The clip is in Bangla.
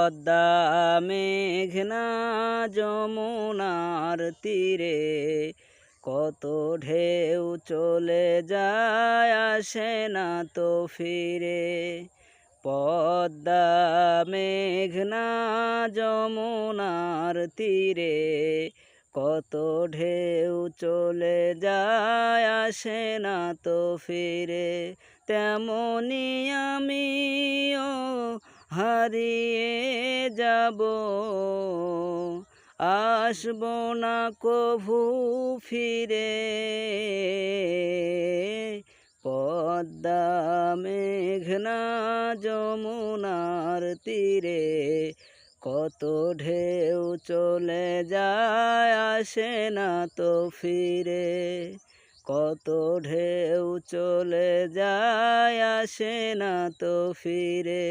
পদ্মা মেঘনা যমুনার তীরে কত ঢেউ চলে যায় আসে না তো ফিরে। পদ্মা মেঘনা যমুনার তীরে কত ঢেউ চলে যায় আসে না তো ফিরে। তেমনি আমিও হারিয়ে যাব, আসব না কভু ফিরে। পদ্মা মেঘনা যমুনার তীরে কত ঢেউ চলে যায় আসে না তো ফিরে। কত ঢেউ চলে যায় আসে না তো ফিরে।